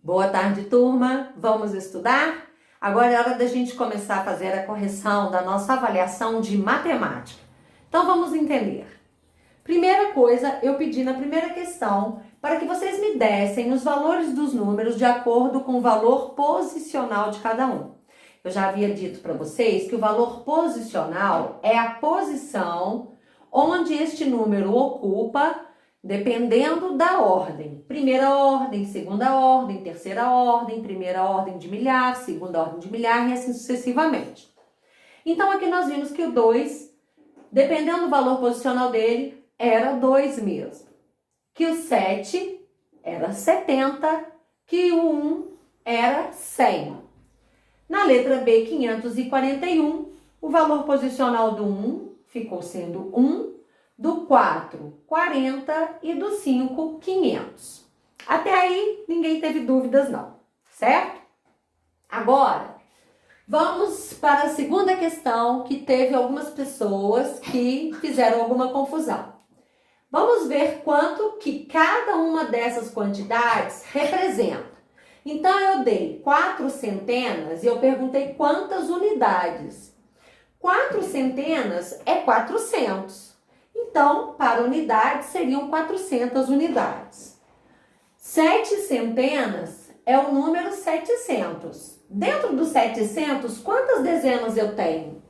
Boa tarde, turma. Vamos estudar? Agora é hora da gente começar a fazer a correção da nossa avaliação de matemática. Então vamos entender. Primeira coisa, eu pedi na primeira questão para que vocês me dessem os valores dos números de acordo com o valor posicional de cada um. Eu já havia dito para vocês que o valor posicional é a posição onde este número ocupa, dependendo da ordem. Primeira ordem, segunda ordem, terceira ordem, primeira ordem de milhar, segunda ordem de milhar e assim sucessivamente. Então aqui nós vimos que o 2, dependendo do valor posicional dele, era 2 mesmo. Que o 7 era 70, que o 1 era 100. Na letra B, 541, o valor posicional do 1 ficou sendo 1, do 4, 40 e do 5, 500. Até aí, ninguém teve dúvidas não, certo? Agora, vamos para a segunda questão, que teve algumas pessoas que fizeram alguma confusão. Vamos ver quanto que cada uma dessas quantidades representa. Então, eu dei 4 centenas e eu perguntei quantas unidades. 4 centenas é 400. Então, para unidade, seriam 400 unidades. 7 centenas é o número 700. Dentro dos 700, quantas dezenas eu tenho?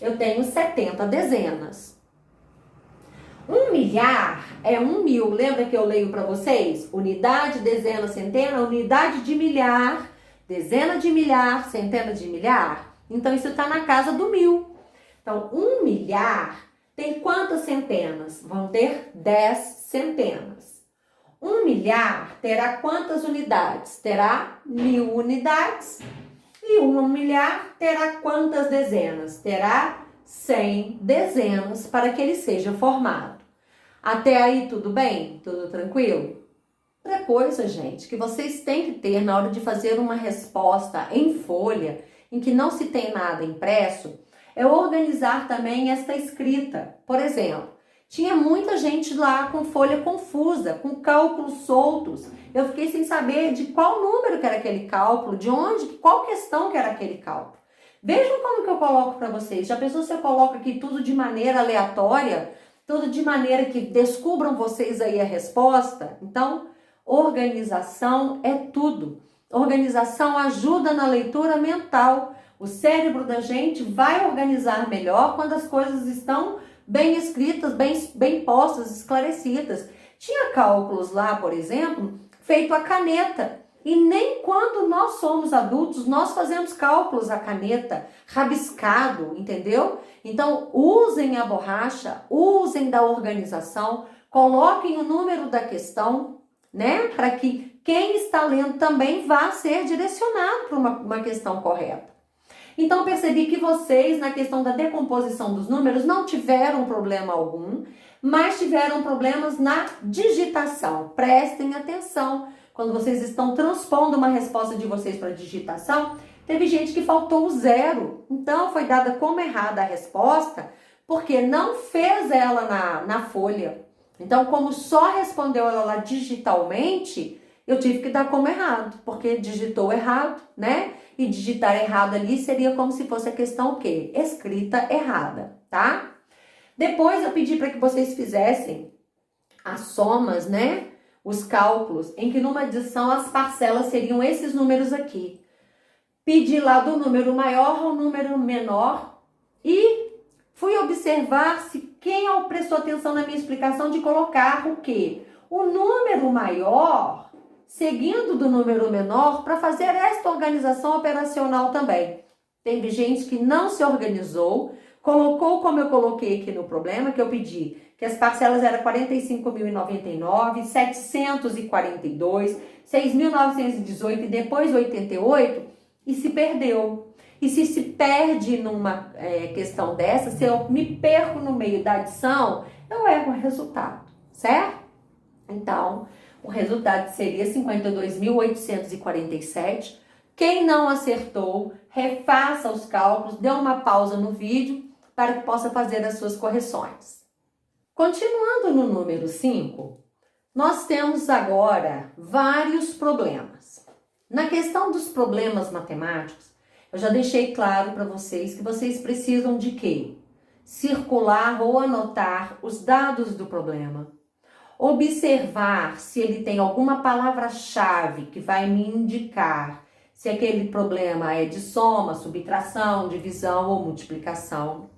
Eu tenho 70 dezenas. 1 milhar é 1.000. Lembra que eu leio para vocês? Unidade, dezena, centena, unidade de milhar, dezena de milhar, centena de milhar. Então, isso está na casa do 1.000. Então, 1 milhar tem quantas centenas? Vão ter 10 centenas. 1 milhar terá quantas unidades? Terá 1.000 unidades. E 1 milhar terá quantas dezenas? Terá 100 dezenas para que ele seja formado. Até aí tudo bem? Tudo tranquilo? Outra coisa, gente, que vocês têm que ter na hora de fazer uma resposta em folha, em que não se tem nada impresso, é organizar também esta escrita. Por exemplo, tinha muita gente lá com folha confusa, com cálculos soltos. Eu fiquei sem saber de qual número que era aquele cálculo, de onde, qual questão que era aquele cálculo. Vejam como que eu coloco para vocês. Já pensou se eu coloco aqui tudo de maneira aleatória? Tudo de maneira que descubram vocês aí a resposta? Então, organização é tudo. Organização ajuda na leitura mental. O cérebro da gente vai organizar melhor quando as coisas estão bem escritas, bem postas, esclarecidas. Tinha cálculos lá, por exemplo, feito a caneta. E nem quando nós somos adultos, nós fazemos cálculos a caneta, rabiscado, entendeu? Então, usem a borracha, usem da organização, coloquem o número da questão, né? Para que quem está lendo também vá ser direcionado para uma questão correta. Então, percebi que vocês, na questão da decomposição dos números, não tiveram problema algum, mas tiveram problemas na digitação. Prestem atenção. Quando vocês estão transpondo uma resposta de vocês para digitação, teve gente que faltou o 0. Então, foi dada como errada a resposta, porque não fez ela na folha. Então, como só respondeu ela lá digitalmente, eu tive que dar como errado, porque digitou errado, né? E digitar errado ali seria como se fosse a questão o quê? Escrita errada, tá? Depois eu pedi para que vocês fizessem as somas, né? Os cálculos, em que numa adição as parcelas seriam esses números aqui. Pedi lá do número maior ao número menor e fui observar se quem prestou atenção na minha explicação de colocar o quê? O número maior seguindo do número menor para fazer esta organização operacional também. Teve gente que não se organizou, colocou como eu coloquei aqui no problema, que eu pedi que as parcelas eram 45.099, 742, 6.918 e depois 88 e se perdeu. E se perde numa questão dessa, se eu me perco no meio da adição, eu erro o resultado, certo? Então, o resultado seria 52.847. Quem não acertou, refaça os cálculos, dê uma pausa no vídeo para que possa fazer as suas correções. Continuando no número 5, nós temos agora vários problemas. Na questão dos problemas matemáticos, eu já deixei claro para vocês que vocês precisam de quê? Circular ou anotar os dados do problema. Observar se ele tem alguma palavra-chave que vai me indicar se aquele problema é de soma, subtração, divisão ou multiplicação.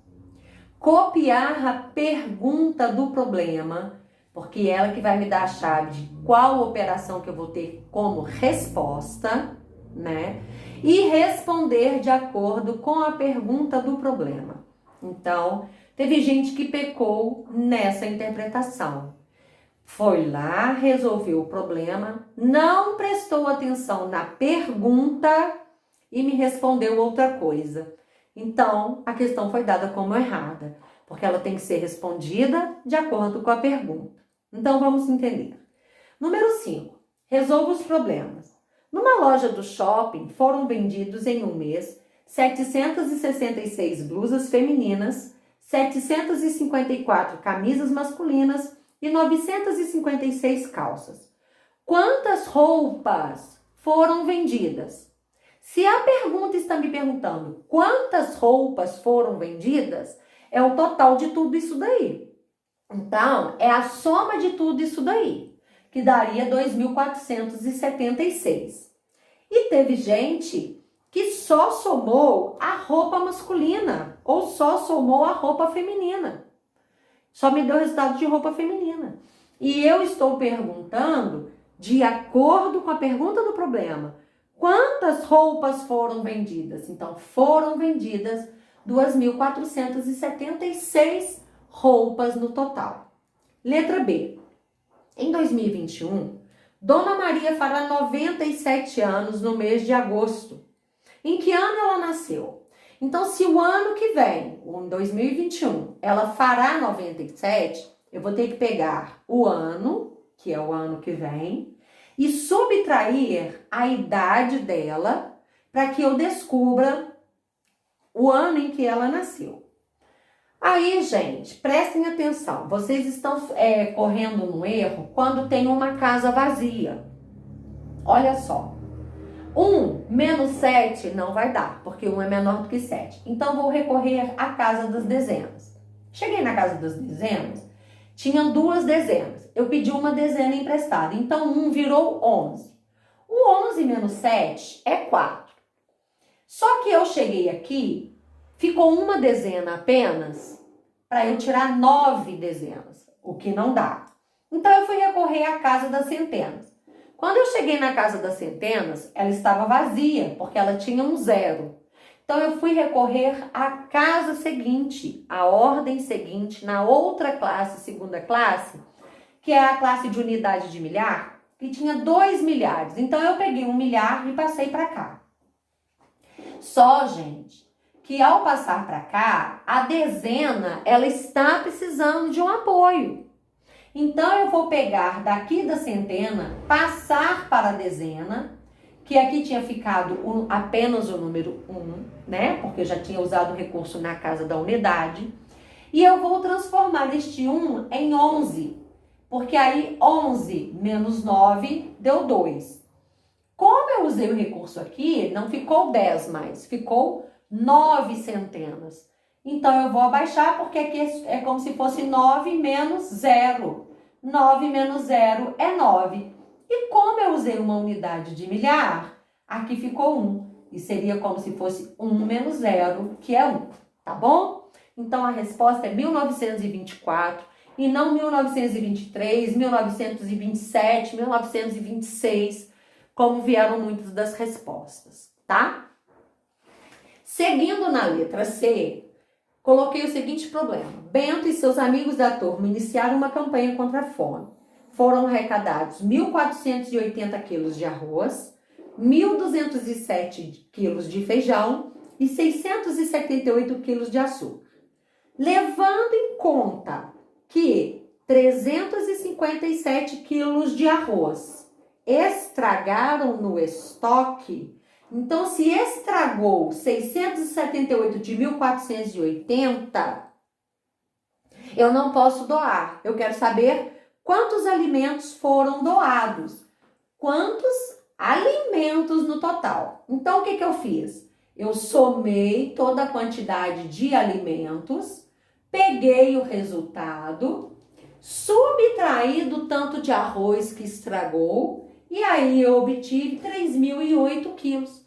Copiar a pergunta do problema, porque é ela que vai me dar a chave de qual operação que eu vou ter como resposta, né? E responder de acordo com a pergunta do problema. Então, teve gente que pecou nessa interpretação. Foi lá, resolveu o problema, não prestou atenção na pergunta e me respondeu outra coisa. Então, a questão foi dada como errada, porque ela tem que ser respondida de acordo com a pergunta. Então, vamos entender. Número 5. Resolva os problemas. Numa loja do shopping, foram vendidos em um mês 766 blusas femininas, 754 camisas masculinas e 956 calças. Quantas roupas foram vendidas? Se a pergunta está me perguntando quantas roupas foram vendidas, é o total de tudo isso daí. Então, é a soma de tudo isso daí, que daria 2.476. E teve gente que só somou a roupa masculina ou só somou a roupa feminina. Só me deu o resultado de roupa feminina. E eu estou perguntando, de acordo com a pergunta do problema, quantas roupas foram vendidas? Então, foram vendidas 2.476 roupas no total. Letra B. Em 2021, Dona Maria fará 97 anos no mês de agosto. Em que ano ela nasceu? Então, se o ano que vem, em 2021, ela fará 97, eu vou ter que pegar o ano, que é o ano que vem, e subtrair a idade dela para que eu descubra o ano em que ela nasceu. Aí, gente, prestem atenção. Vocês estão correndo no erro quando tem uma casa vazia. Olha só. 1 menos 7 não vai dar, porque 1 é menor do que 7. Então, vou recorrer à casa das dezenas. Cheguei na casa das dezenas, tinha 2 dezenas. Eu pedi uma dezena emprestada, então 1 virou 11. O 11 menos 7 é 4. Só que eu cheguei aqui, ficou uma dezena apenas, para eu tirar 9 dezenas, o que não dá. Então, eu fui recorrer à casa das centenas. Quando eu cheguei na casa das centenas, ela estava vazia, porque ela tinha um 0. Então, eu fui recorrer à casa seguinte, à ordem seguinte, na outra classe, segunda classe, que é a classe de unidade de milhar, que tinha 2 milhares. Então, eu peguei 1 milhar e passei para cá. Só, gente, que ao passar para cá, a dezena, ela está precisando de um apoio. Então, eu vou pegar daqui da centena, passar para a dezena, que aqui tinha ficado apenas o número 1, né? Porque eu já tinha usado o recurso na casa da unidade. E eu vou transformar este 1 em 11, porque aí 11 menos 9 deu 2. Como eu usei o recurso aqui, não ficou 10 mais, ficou 9 centenas. Então, eu vou abaixar, porque aqui é como se fosse 9 menos 0. 9 menos 0 é 9. E como eu usei uma unidade de milhar, aqui ficou 1. E seria como se fosse 1 menos 0, que é 1. Tá bom? Então, a resposta é 1924 e não 1923, 1927, 1926, como vieram muitas das respostas, tá? Seguindo na letra C, coloquei o seguinte problema. Bento e seus amigos da turma iniciaram uma campanha contra a fome. Foram arrecadados 1.480 quilos de arroz, 1.207 quilos de feijão e 678 quilos de açúcar. Levando em conta que 357 quilos de arroz estragaram no estoque, então, se estragou 678 de 1.480, eu não posso doar. Eu quero saber quantos alimentos foram doados. Quantos alimentos alimentos no total. Então, o que eu fiz? Eu somei toda a quantidade de alimentos, peguei o resultado, subtraí do tanto de arroz que estragou e aí eu obtive 3.008 quilos.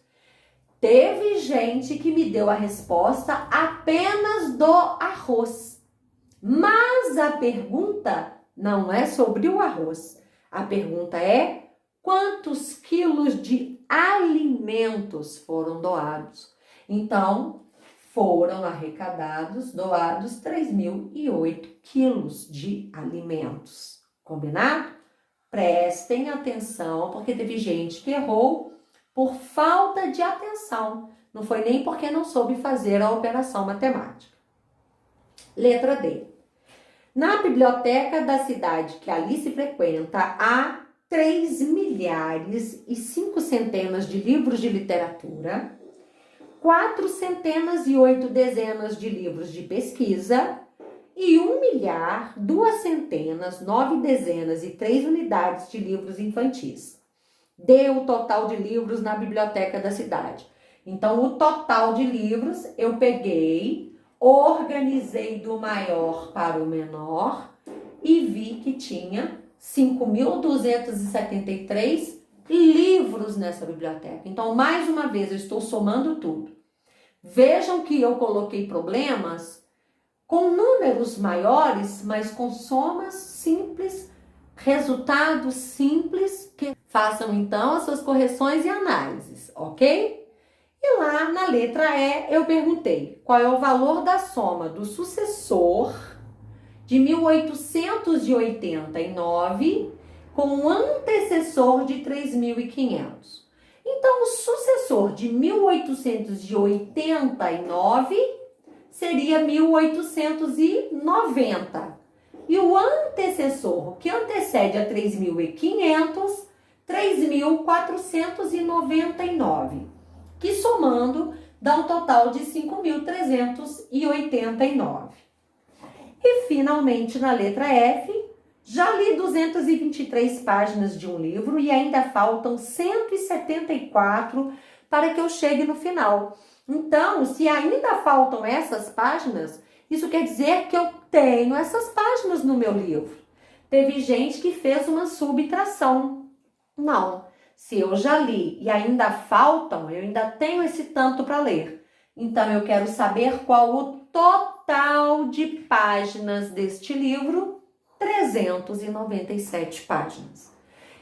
Teve gente que me deu a resposta apenas do arroz. Mas a pergunta não é sobre o arroz. A pergunta é: quantos quilos de alimentos foram doados? Então, foram arrecadados, doados 3.008 quilos de alimentos. Combinado? Prestem atenção, porque teve gente que errou por falta de atenção. Não foi nem porque não soube fazer a operação matemática. Letra D. Na biblioteca da cidade que Alice frequenta, há 3.500.000 de livros de literatura, 400.008 de livros de pesquisa e 1.200.9 unidades de livros infantis. Dê o total de livros na biblioteca da cidade. Então, o total de livros eu peguei, organizei do maior para o menor e vi que tinha 5.273 livros nessa biblioteca. Então, mais uma vez, eu estou somando tudo. Vejam que eu coloquei problemas com números maiores, mas com somas simples, resultados simples, que façam então as suas correções e análises, ok? E lá na letra E eu perguntei qual é o valor da soma do sucessor de 1.889 com o antecessor de 3.500. Então, o sucessor de 1.889 seria 1.890. E o antecessor, que antecede a 3.500, 3.499, que somando dá um total de 5.389. E finalmente, na letra F, já li 223 páginas de um livro e ainda faltam 174 para que eu chegue no final. Então, se ainda faltam essas páginas, isso quer dizer que eu tenho essas páginas no meu livro. Teve gente que fez uma subtração. Não, se eu já li e ainda faltam, eu ainda tenho esse tanto para ler. Então, eu quero saber qual o total de páginas deste livro. 397 páginas.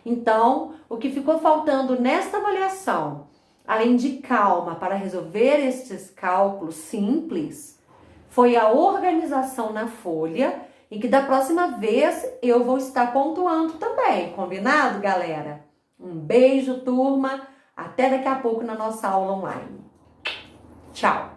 Então, o que ficou faltando nesta avaliação, além de calma para resolver estes cálculos simples, foi a organização na folha, e que da próxima vez eu vou estar pontuando também, combinado, galera? Um beijo, turma, até daqui a pouco na nossa aula online. Tchau!